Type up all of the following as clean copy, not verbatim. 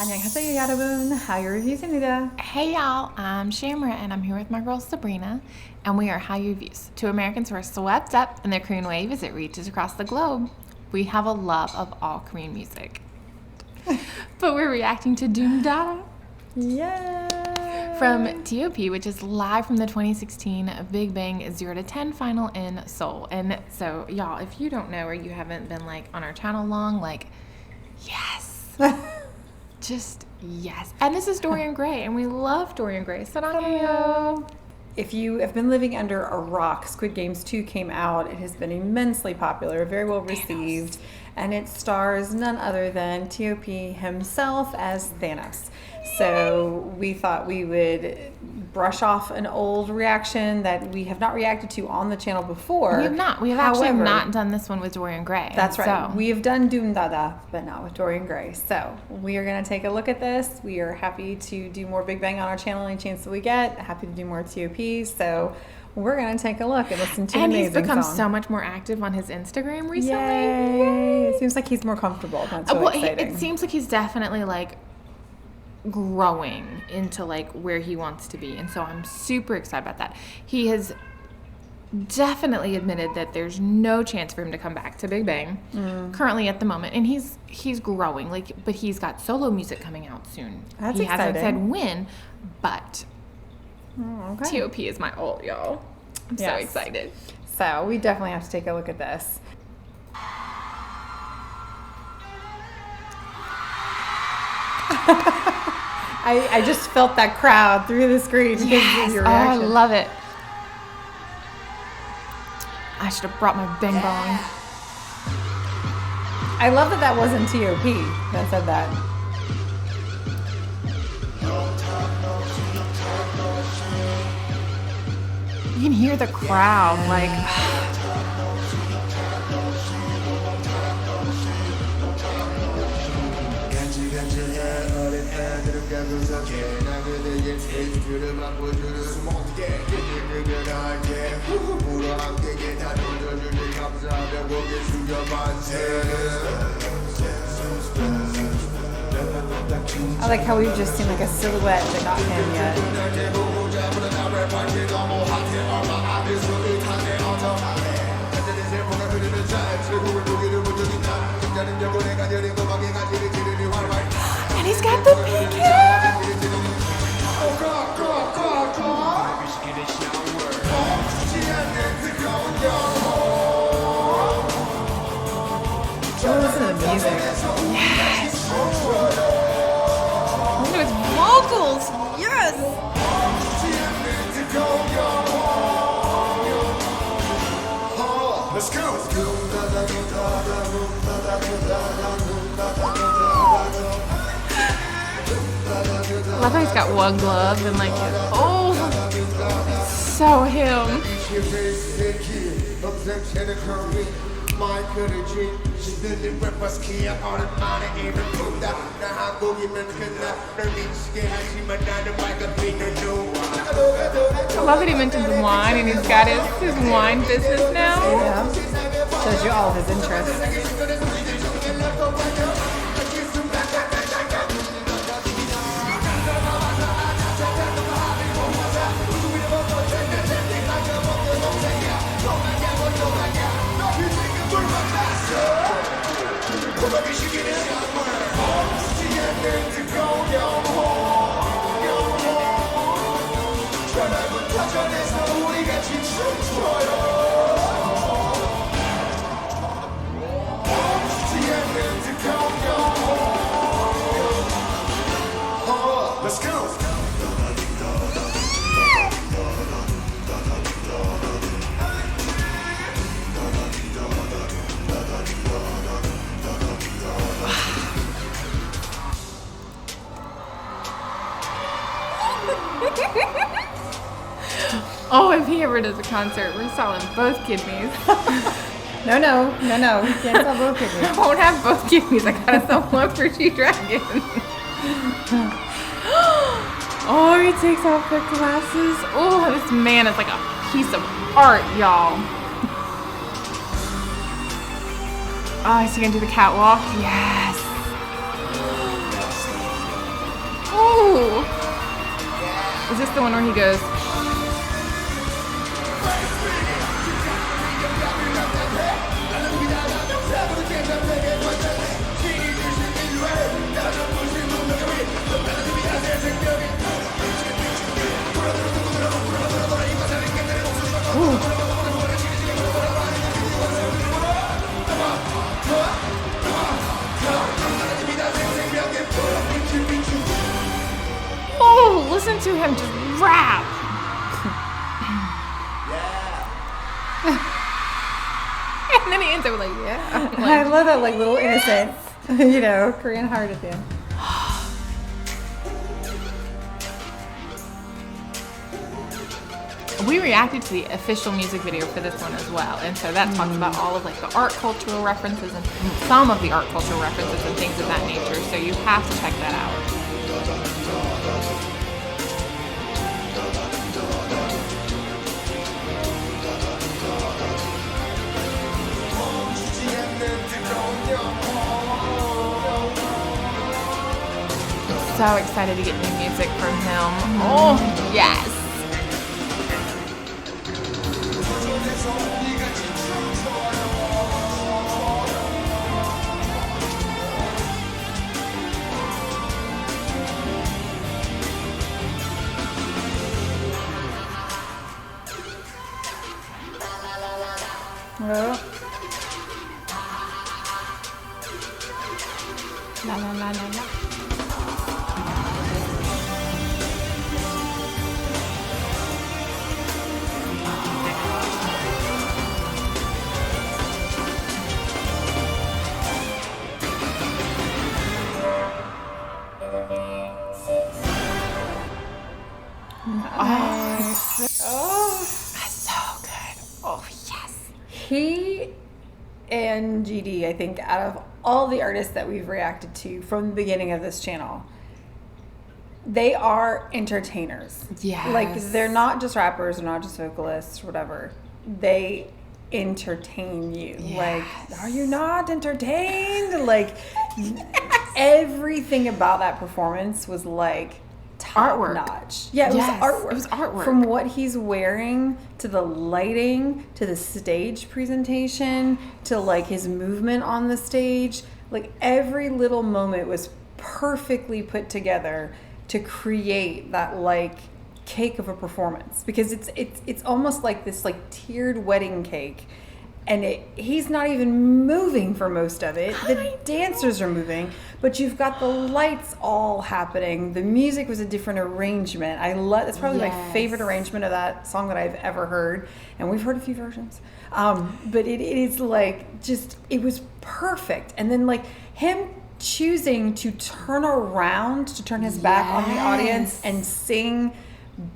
안녕하세요 여러분. Hallyu Reviews입니다. Hey y'all, I'm Shamra and I'm here with my girl Sabrina, and we are Hallyu Reviews, two Americans who are swept up in the Korean wave as it reaches across the globe. We have a love of all Korean music. But we're reacting to Dada Yay! from T.O.P., which is live from the 2016 Big Bang 0 to 10 final in Seoul. And so, y'all, if you don't know or you haven't been on our channel long, yes. Just yes. And this is Dorian Gray, and we love Dorian Gray. Hello. If you have been living under a rock, Squid Games 2 came out. It has been immensely popular, very well received, and it stars none other than T.O.P. himself as Thanos. So we thought we would brush off an old reaction that we have not reacted to on the channel before. We have not. We have actually not done this one with Dorian Gray. That's right. So. We have done Dada, but not with Dorian Gray. So we are going to take a look at this. We are happy to do more Big Bang on our channel any chance that we get. Happy to do more TOP. So we're going to take a look and listen to an amazing And he's become song. so much more active on his Instagram recently. Yay. It seems like he's more comfortable. That's really exciting. It seems like he's definitely growing into where he wants to be, and so I'm super excited about that. He has definitely admitted that there's no chance for him to come back to Big Bang currently at the moment, and he's growing, but he's got solo music coming out soon. That's he exciting. Hasn't said when, but Okay. TOP is my ult, y'all. I'm so excited. So we definitely have to take a look at this. I just felt that crowd through the screen because of your reaction. I love it. I should have brought my bing bong. I love that wasn't TOP that said that. You can hear the crowd, I like how we've just seen a silhouette but not him yet. and he's got the pink hair. Listen to the music. Yes. Listen to his vocals. Yes. Let's go. I love how he's got one glove and so him. I love that he mentions wine and he's got his wine business now. Yeah. Shows you all of his interests. Let's go. Oh, if he ever does a concert, we're selling both kidneys. No. We can't sell both of I you. won't have both kidneys. I gotta sell one for G-Dragon. Oh, he takes off the glasses. Oh, this man is like a piece of art, y'all. Oh, is he gonna do the catwalk? Yes. Is this the one where he goes? Oh, listen to him just rap. And then he ends up with like, yeah. I love that like little innocent, you know, Korean heart at the end. We reacted to the official music video for this one as well, and so that talks about all of like the art cultural references and some of the art cultural references and things of that nature. So you have to check that out. So excited to get new music from him. Oh yes. Oh. La la la la la. Oh. That's so good. Oh yes. He and GD, I think, out of all the artists that we've reacted to from the beginning of this channel, they are entertainers. Yes. Like, they're not just rappers, they're not just vocalists, whatever. They entertain you. Yes. Like, are you not entertained? Like, everything about that performance was like top Artwork. notch. Yeah, it Yes, was artwork. it was artwork. From what he's wearing to the lighting to the stage presentation to like his movement on the stage, like every little moment was perfectly put together to create that like cake of a performance, because it's almost like this like tiered wedding cake. And he's not even moving for most of it. The dancers are moving, but you've got the lights all happening. The music was a different arrangement. That's probably my favorite arrangement of that song that I've ever heard. And we've heard a few versions. But it is like just, it was perfect. And then like him choosing to turn around, to turn his back on the audience and sing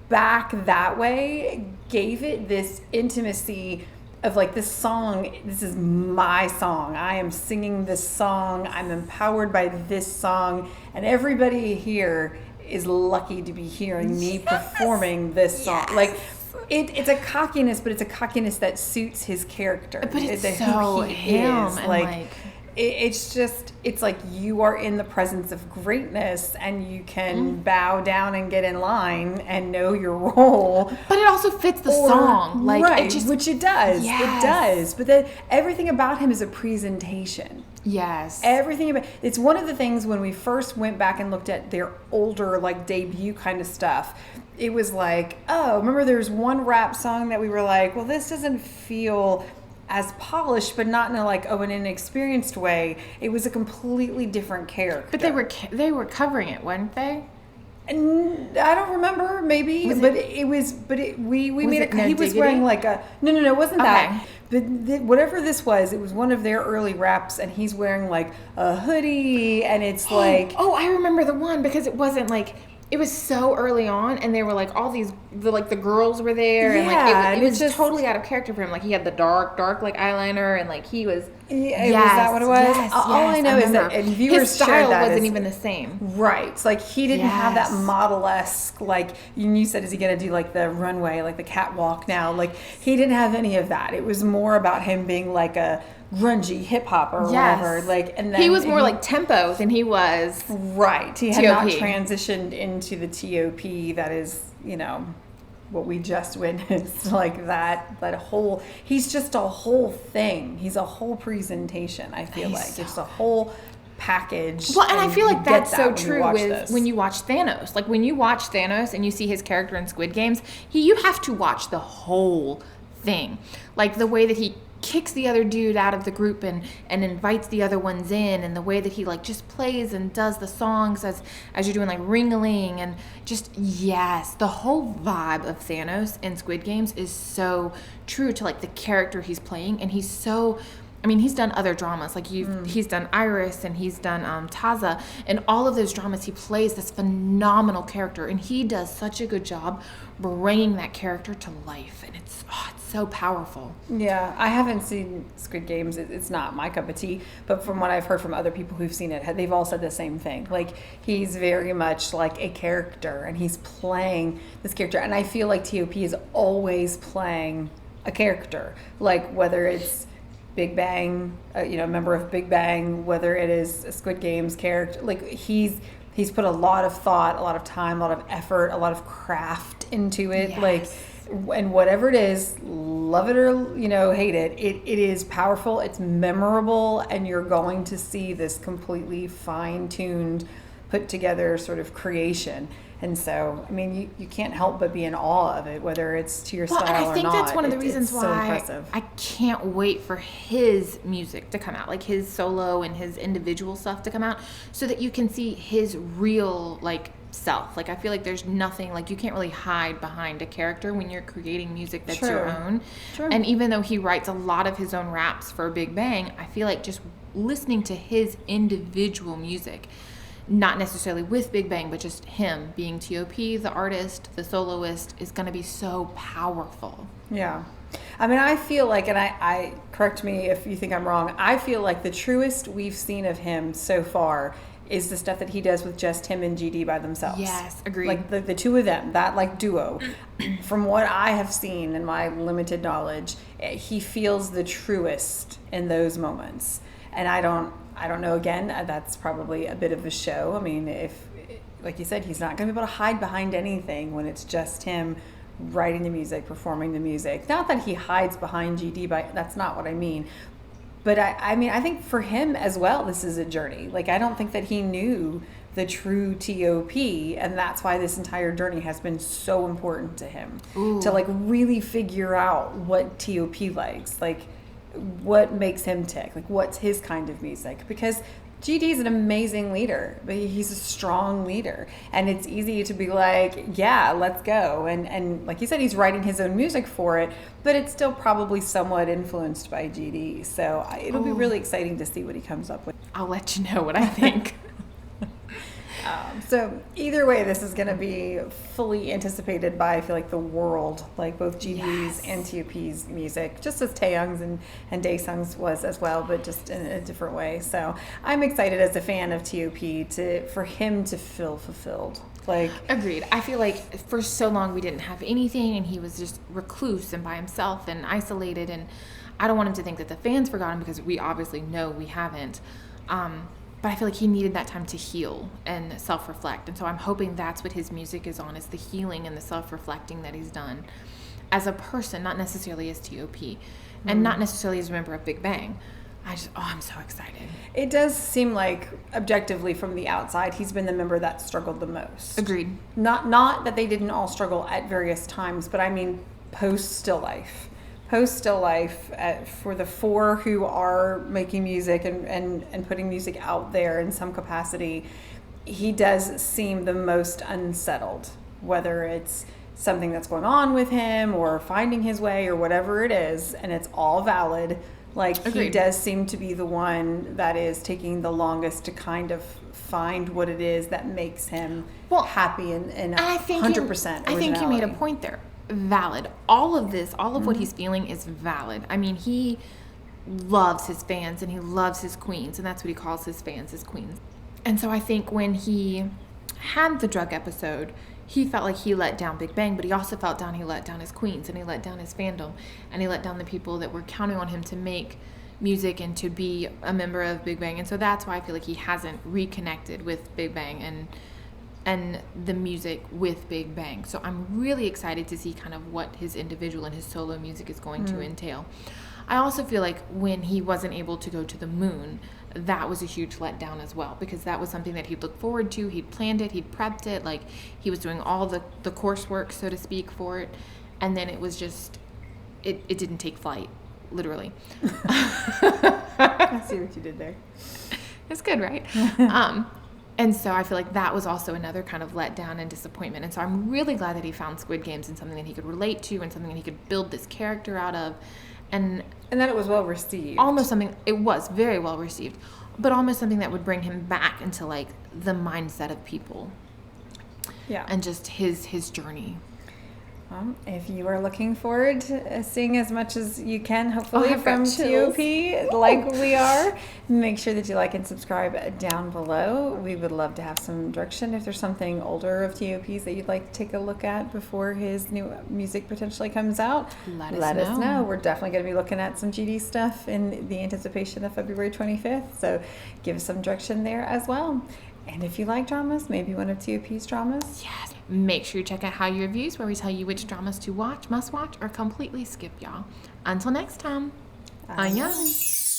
back that way gave it this intimacy of like, this song, this is my song. I am singing this song. I'm empowered by this song. And everybody here is lucky to be hearing me performing this song. Like, it's a cockiness, but it's a cockiness that suits his character. But it's who so he him. is. And Like, it's just, it's like you are in the presence of greatness and you can bow down and get in line and know your role. But it also fits the song. Like, right, it just, which it does. Yes. It does. But then everything about him is a presentation. yes. Everything about it's one of the things when we first went back and looked at their older like debut kind of stuff. It was like, oh, remember there was one rap song that we were like, well, this doesn't feel as polished, but not in a like, an inexperienced way. It was a completely different character. But they were covering it, weren't they? And I don't remember, maybe, we made it No he was Diggity? wearing like a no, it wasn't that. Okay. But whatever this was, it was one of their early raps, and he's wearing like a hoodie, and it's like, Oh, I remember the one because it wasn't like, it was so early on, and they were like all these, the girls were there, and Yeah, like and it was it's just totally out of character for him. Like he had the dark like eyeliner, and like he was. Yeah, was that what it was? Yes, All I know is that, and viewers his style shared that wasn't as- even the same. Right. It's like he didn't have that Yes. model-esque, like you said, is he going to do like the runway, like the catwalk now? Like he didn't have any of that. It was more about him being like a grungy hip hop or whatever. Like, and then he was more like tempo than he was. right. He had not TOP. transitioned into the TOP that is, what we just witnessed, like that whole, he's just a whole thing. He's a whole presentation, I feel like. It's a whole package. Well, and I feel you like get that's that so when you true watch with this. when you watch Thanos. Like when you watch Thanos and you see his character in Squid Games, you have to watch the whole thing. Like the way that he kicks the other dude out of the group and invites the other ones in, and the way that he like just plays and does the songs as you're doing like Ring-a-Ling, and just the whole vibe of Thanos in Squid Games is so true to like the character he's playing. And he's so, I mean, he's done other dramas, like he's done Iris, and he's done Taza, and all of those dramas he plays this phenomenal character, and he does such a good job bringing that character to life, and it's so powerful. Yeah, I haven't seen Squid Games. It's not my cup of tea, but from what I've heard from other people who've seen it, they've all said the same thing. Like he's very much like a character, and he's playing this character, and I feel like TOP is always playing a character, like whether it's Big Bang, a member of Big Bang, whether it is a Squid Games character, like he's put a lot of thought, a lot of time, a lot of effort, a lot of craft into it. Yes. Like, and whatever it is, love it or hate it, it is powerful, it's memorable, and you're going to see this completely fine-tuned, put together sort of creation. And so, I mean, you can't help but be in awe of it, whether it's to your style or not. And I think that's one of the reasons it's so why impressive. I can't wait for his music to come out, like his solo and his individual stuff to come out, so that you can see his real like self. Like I feel like there's nothing, like you can't really hide behind a character when you're creating music that's your own. True. And even though he writes a lot of his own raps for Big Bang, I feel like just listening to his individual music, not necessarily with Big Bang, but just him being TOP, the artist, the soloist, is going to be so powerful. Yeah. I mean, I feel like, and I correct me if you think I'm wrong, I feel like the truest we've seen of him so far is the stuff that he does with just him and GD by themselves. Yes, agreed. Like the two of them, that like duo. From what I have seen in my limited knowledge, he feels the truest in those moments. And I don't know, again, that's probably a bit of a show. I mean, if, like you said, he's not going to be able to hide behind anything when it's just him writing the music, performing the music. Not that he hides behind GD, that's not what I mean. But I mean, I think for him as well, this is a journey. Like, I don't think that he knew the true TOP, and that's why this entire journey has been so important to him. To like really figure out what TOP likes, like what makes him tick, like what's his kind of music. Because GD is an amazing leader, but he's a strong leader, and it's easy to be like, yeah, let's go. And like you said, he's writing his own music for it, but it's still probably somewhat influenced by GD. So it'll be really exciting to see what he comes up with. I'll let you know what I think. So either way, this is going to be fully anticipated by, I feel like, the world, like both GD's and TOP's music, just as Taeyoung's and Daesung's was as well, but just in a different way. So I'm excited as a fan of TOP for him to feel fulfilled. Like, agreed. I feel like for so long we didn't have anything, and he was just recluse and by himself and isolated, and I don't want him to think that the fans forgot him, because we obviously know we haven't. But I feel like he needed that time to heal and self-reflect. And so I'm hoping that's what his music is on, is the healing and the self-reflecting that he's done as a person, not necessarily as TOP, and not necessarily as a member of Big Bang. I'm so excited. It does seem like, objectively from the outside, he's been the member that struggled the most. Agreed. Not that they didn't all struggle at various times, but I mean post Still Life. Post Still Life, for the four who are making music and putting music out there in some capacity, he does seem the most unsettled, whether it's something that's going on with him or finding his way or whatever it is, and it's all valid. Like, Agreed. He does seem to be the one that is taking the longest to kind of find what it is that makes him happy and I think 100% I think you made a originality. point there. Valid. All of this, all of what he's feeling is valid. I mean, he loves his fans and he loves his queens, and that's what he calls his fans, his queens. And so I think when he had the drug episode, he felt like he let down Big Bang, but he also felt he let down his queens, and he let down his fandom, and he let down the people that were counting on him to make music and to be a member of Big Bang. And so that's why I feel like he hasn't reconnected with Big Bang and the music with Big Bang. So I'm really excited to see kind of what his individual and his solo music is going to entail. I also feel like when he wasn't able to go to the moon, that was a huge letdown as well, because that was something that he'd looked forward to. He'd planned it, he'd prepped it, like he was doing all the coursework, so to speak, for it. And then it was just, it didn't take flight, literally. I see what you did there. It's good, right? And so I feel like that was also another kind of letdown and disappointment. And so I'm really glad that he found Squid Games and something that he could relate to and something that he could build this character out of. And that it was well received. Almost something, it was very well received, but almost something that would bring him back into like the mindset of people. Yeah. And just his journey. If you are looking forward to seeing as much as you can, hopefully, I've got from chills. TOP, like we are, make sure that you like and subscribe down below. We would love to have some direction. If there's something older of TOP's that you'd like to take a look at before his new music potentially comes out, let us know. We're definitely going to be looking at some GD stuff in the anticipation of February 25th. So give us some direction there as well. And if you like dramas, maybe one of TOP's dramas. Yes. Make sure you check out Hallyu Reviews, where we tell you which dramas to watch, must watch, or completely skip, y'all. Until next time. Annyeong.